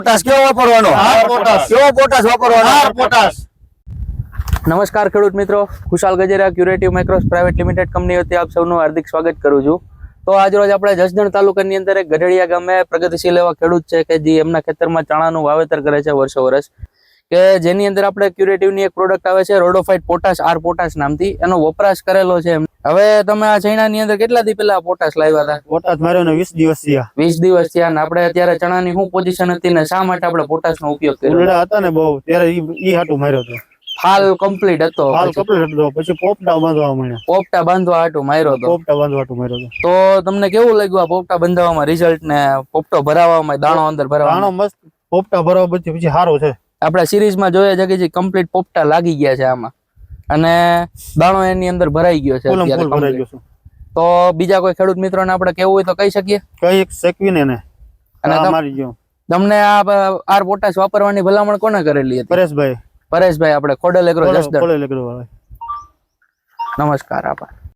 Potash કેવો વાપરવાનો? કેવો પોટાશ વાપરવાનો? નમસ્કાર ખેડૂત મિત્રો, ખુશાલ Gajera curative માઇક્રોસ private limited company વતી આપ સૌનું હાર્દિક સ્વાગત કરું છું. તો આજરોજ આપણે જસદણ તાલુકાની અંદર એક ગઢડિયા ગામે પ્રગતિશીલ એવા ખેડૂત છે કે જે એમના ખેતરમાં ચણાનું વાવેતર કરે છે વર્ષો વર્ષ, કે જેની અંદર આપણે ક્યુરેટિવની એક પ્રોડક્ટ આવે છે રોડોફાઇટ પોટાશ આર પોટાશ નામથી, એનો વપરાશ કરેલો છે. હવે તમે આ ચણાની અંદર કેટલા દી પહેલા પોટાશ લાવ્યા હતા? પોટાશ માર્યો ને 20 દિવસ થયા. 20 દિવસ થયા ને આપણે અત્યારે ચણાની શું પોઝિશન હતી ને શા માટે આપણે પોટાશનો ઉપયોગ કર્યો? ઉલડા હતા ને બહુ, ત્યારે ઈ હાટું માર્યો હતો. હાલ કમ્પ્લીટ હતો, હાલ કમ્પ્લીટ હતો. પછી પોપટા બાંધવા માંડ્યા. પોપટા બાંધવા હાટું માર્યો હતો. પોપટા બાંધવા હાટું માર્યો હતો. તો તમને કેવું લાગ્યું આ પોપટા બંધાવવામાં, રિઝલ્ટ ને પોપટો ભરાવામાં, દાણો અંદર ભરાવામાં? દાણો મસ્ત પોપટા ભરવા પછી સારો છે. આપણા સિરીઝમાં જોઈએ છે કે જે કમ્પ્લીટ પોપટા લાગી ગયા છે આમાં, અને દાણો એની અંદર ભરાઈ ગયો છે અત્યારે ભરાઈ ગયો complete. તો બીજા કોઈ ખેડૂત મિત્રોને આપણે કેવું હોય તો કહી શકીએ? કઈ શેકવીને ને અને મારી ગયો. તમને આ આર પોટાશ વાપરવાની ભલામણ કોને કરેલી હતી? પરેશભાઈ. પરેશભાઈ, આપણે ખોડલ એગ્રો જસદણ. ખોડલ એગ્રો વાળા. નમસ્કાર, આભાર.